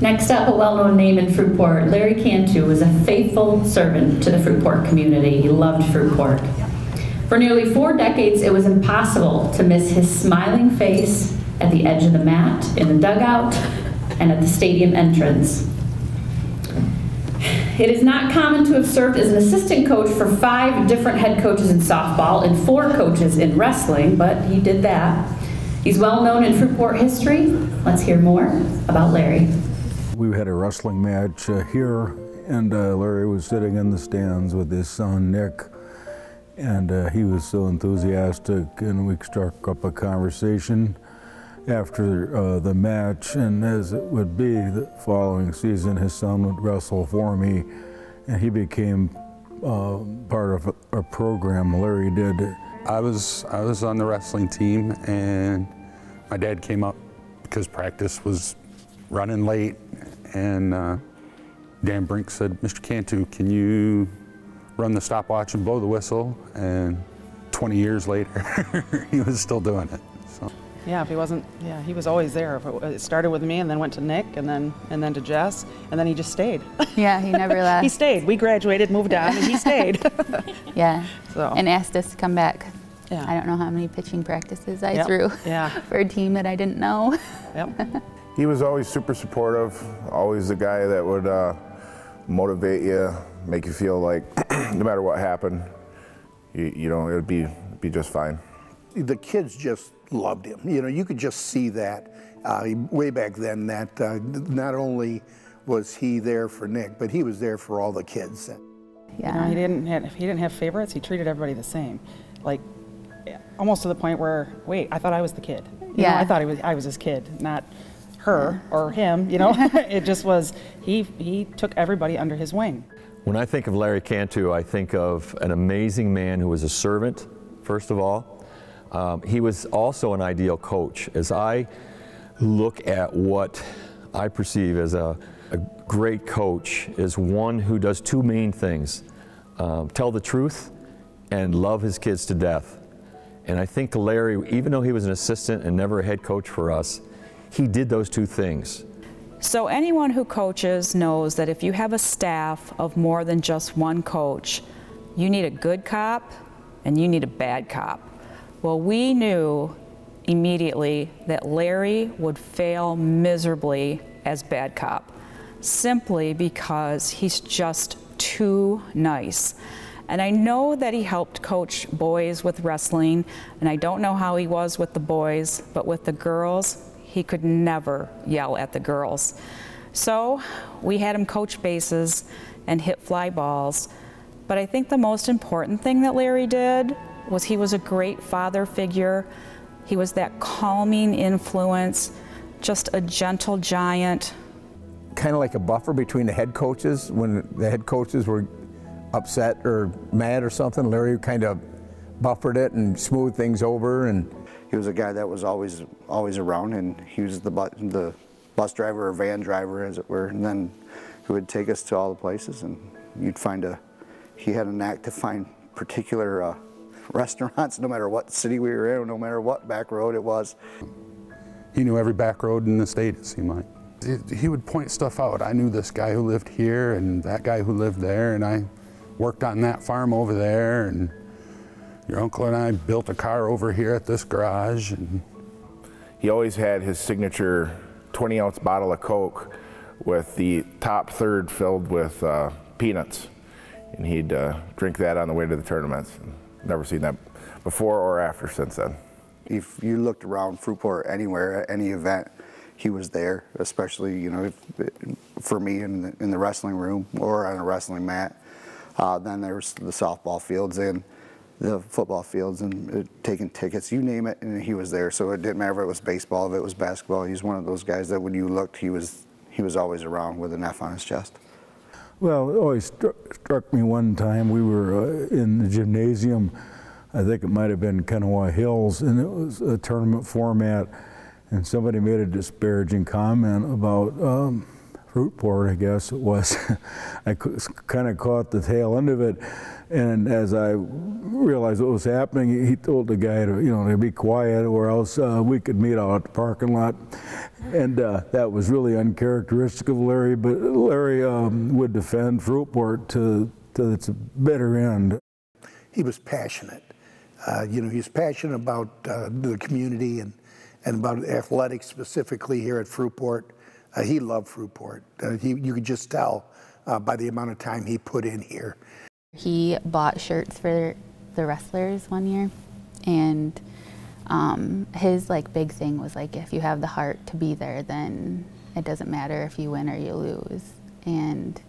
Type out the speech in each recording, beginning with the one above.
Next up, a well-known name in Fruitport, Larry Cantu was a faithful servant to the Fruitport community. He loved Fruitport. For nearly 4 decades, it was impossible to miss his smiling face at the edge of the mat, in the dugout, and at the stadium entrance. It is not common to have served as an assistant coach for 5 different head coaches in softball and 4 coaches in wrestling, but he did that. He's well known in Fruitport history. Let's hear more about Larry. We had a wrestling match here, and Larry was sitting in the stands with his son, Nick, and he was so enthusiastic, and we struck up a conversation after the match, and as it would be the following season, his son would wrestle for me, and he became part of a program Larry did. I was on the wrestling team, and my dad came up because practice was running late, and Dan Brink said, "Mr. Cantu, can you run the stopwatch and blow the whistle?" And 20 years later, he was still doing it. So. Yeah, if he wasn't, yeah, he was always there. It started with me, and then went to Nick, and then to Jess, and then he just stayed. Yeah, he never left. He stayed. We graduated, moved on, and he stayed. Yeah, so. And asked us to come back. Yeah. I don't know how many pitching practices I threw for a team that I didn't know. Yep. He was always super supportive, always the guy that would motivate you, make you feel like no matter what happened, you know, it would be just fine. The kids just loved him. You know, you could just see that way back then, that not only was he there for Nick, but he was there for all the kids. Yeah. You know, he didn't have favorites. He treated everybody the same, like almost to the point where, wait, I thought I was the kid. You know, I thought I was his kid, not her or him. You know, it just was he took everybody under his wing. When I think of Larry Cantu, I think of an amazing man who was a servant, first of all. He was also an ideal coach. As I look at what I perceive as a great coach, is one who does 2 main things: tell the truth and love his kids to death. And I think Larry, even though he was an assistant and never a head coach for us, he did those 2 things. So anyone who coaches knows that if you have a staff of more than just one coach, you need a good cop and you need a bad cop. Well, we knew immediately that Larry would fail miserably as bad cop, simply because he's just too nice. And I know that he helped coach boys with wrestling, and I don't know how he was with the boys, but with the girls, he could never yell at the girls. So we had him coach bases and hit fly balls. But I think the most important thing that Larry did was he was a great father figure. He was that calming influence, just a gentle giant. Kind of like a buffer between the head coaches. When the head coaches were upset or mad or something, Larry kind of buffered it and smoothed things over. And he was a guy that was always around, and he was the bus driver or van driver, as it were, and then he would take us to all the places, and you'd find he had a knack to find particular restaurants, no matter what city we were in, no matter what back road it was. He knew every back road in the state, it seemed like. He would point stuff out. I knew this guy who lived here and that guy who lived there, and I worked on that farm over there, and your uncle and I built a car over here at this garage. And he always had his signature 20-ounce bottle of Coke with the top third filled with peanuts, and he'd drink that on the way to the tournaments. Never seen that before or after since then. If you looked around Fruitport anywhere at any event, he was there, especially, you know, for me in the wrestling room or on a wrestling mat. Then there's the softball fields and the football fields, and taking tickets, you name it, and he was there. So it didn't matter if it was baseball, if it was basketball. He's one of those guys that when you looked, he was always around with an F on his chest. Well, it always struck me one time, we were in the gymnasium, I think it might have been Kanawha Hills, and it was a tournament format, and somebody made a disparaging comment about Fruitport, I guess it was. I kind of caught the tail end of it, and as I realized what was happening, he told the guy to be quiet, or else we could meet out at the parking lot. And that was really uncharacteristic of Larry, but Larry would defend Fruitport to its bitter end. He was passionate. He was passionate about the community and about athletics specifically here at Fruitport. He loved Fruitport. You could just tell by the amount of time he put in here. He bought shirts for the wrestlers one year, and his big thing was if you have the heart to be there, then it doesn't matter if you win or you lose. And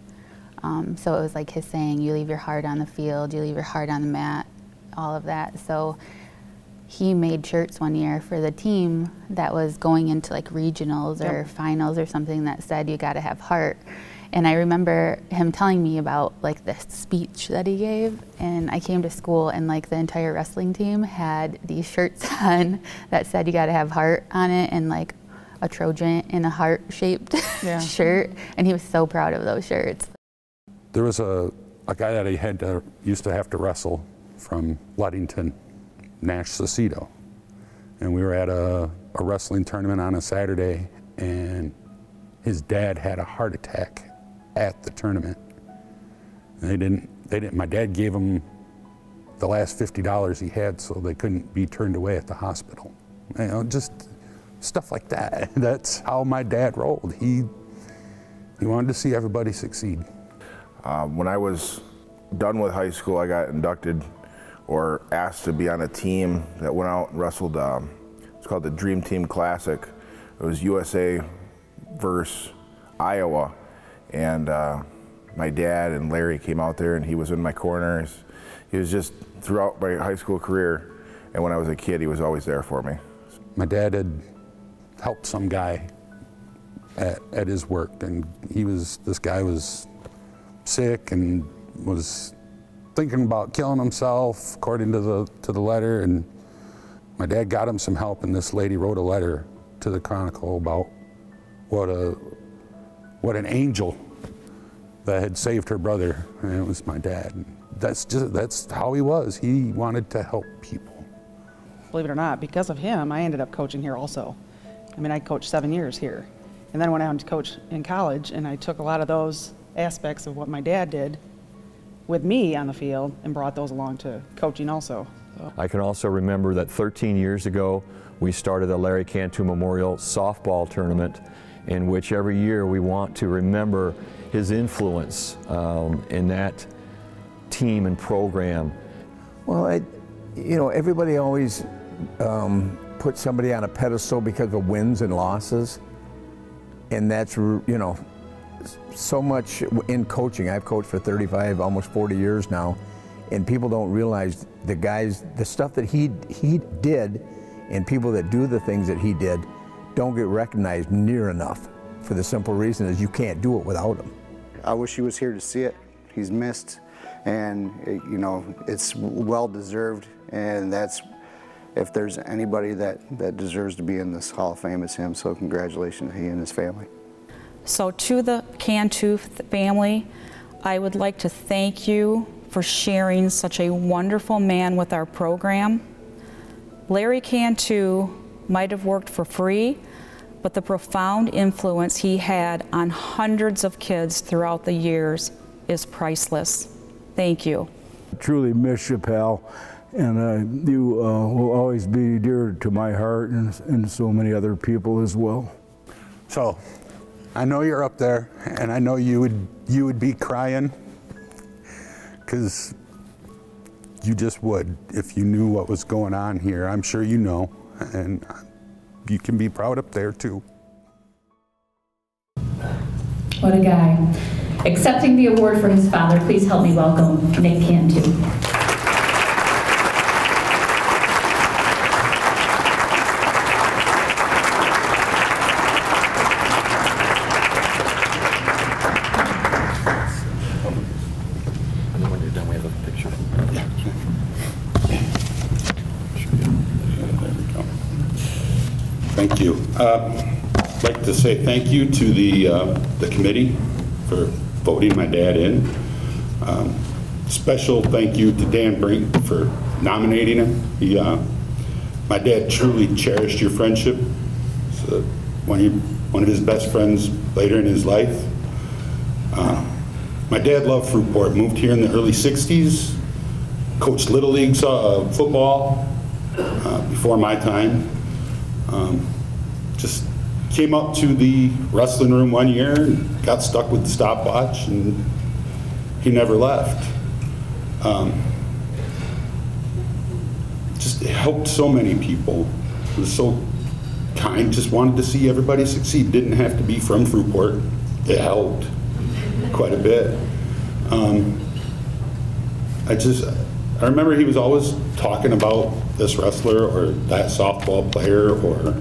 so it was his saying, you leave your heart on the field, you leave your heart on the mat, all of that. So he made shirts one year for the team that was going into regionals or finals or something that said you got to have heart. And I remember him telling me about this speech that he gave, and I came to school and the entire wrestling team had these shirts on that said you got to have heart on it, and a Trojan in a heart-shaped shirt, and he was so proud of those shirts. There was a guy that he used to have to wrestle from Ludington, Nash Cecedo, and we were at a wrestling tournament on a Saturday, and his dad had a heart attack at the tournament. And they didn't. My dad gave him the last $50 he had, so they couldn't be turned away at the hospital. Just stuff like that. That's how my dad rolled. He wanted to see everybody succeed. When I was done with high school, I got inducted or asked to be on a team that went out and wrestled. It's called the Dream Team Classic. It was USA versus Iowa, and my dad and Larry came out there, and he was in my corner. He was just throughout my high school career, and when I was a kid, he was always there for me. My dad had helped some guy at his work, and this guy was sick and was thinking about killing himself, according to the letter, and my dad got him some help, and this lady wrote a letter to the Chronicle about what an angel that had saved her brother, and it was my dad. That's how he was. He wanted to help people. Believe it or not, because of him, I ended up coaching here also. I mean, I coached 7 years here, and then I went on to coach in college, and I took a lot of those aspects of what my dad did with me on the field and brought those along to coaching also. So. I can also remember that 13 years ago we started the Larry Cantu Memorial Softball Tournament, in which every year we want to remember his influence in that team and program. Well, everybody always puts somebody on a pedestal because of wins and losses, and that's, so much in coaching. I've coached for 35, almost 40 years now, and people don't realize the stuff that he did, and people that do the things that he did don't get recognized near enough, for the simple reason is you can't do it without him. I wish he was here to see it. He's missed, and it's well deserved, and if there's anybody that deserves to be in this Hall of Fame, it's him. So congratulations to he and his family. So to the Cantu family, I would like to thank you for sharing such a wonderful man with our program. Larry Cantu might have worked for free, but the profound influence he had on hundreds of kids throughout the years is priceless. Thank you. I truly miss you, pal, and you will always be dear to my heart and so many other people as well. So, I know you're up there, and I know you would be crying, because you just would if you knew what was going on here. I'm sure you know, and you can be proud up there too. What a guy. Accepting the award for his father, please help me welcome Nick Cantu. Thank you. I'd like like to say thank you to the committee for voting my dad in. Special thank you to Dan Brink for nominating him. My dad truly cherished your friendship. So one of his best friends later in his life. My dad loved Fruitport, moved here in the early 60s, coached Little League football before my time. Just came up to the wrestling room one year and got stuck with the stopwatch, and he never left. Just helped so many people. Was so kind, just wanted to see everybody succeed. Didn't have to be from Fruitport. It helped quite a bit. I remember he was always talking about this wrestler or that softball player or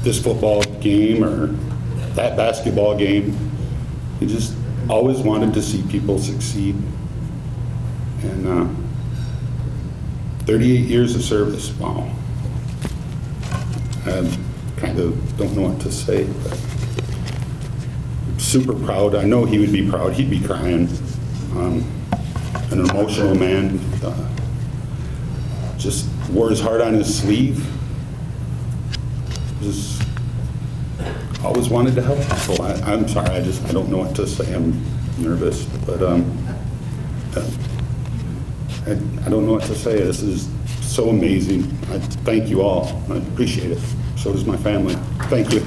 this football game or that basketball game. He just always wanted to see people succeed. And 38 years of service, wow. I kind of don't know what to say, but I'm super proud. I know he would be proud. He'd be crying. An emotional man. Just wore his heart on his sleeve. Just always wanted to help people. I'm sorry, I don't know what to say. I'm nervous, but I don't know what to say. This is so amazing. I thank you all. I appreciate it. So does my family. Thank you.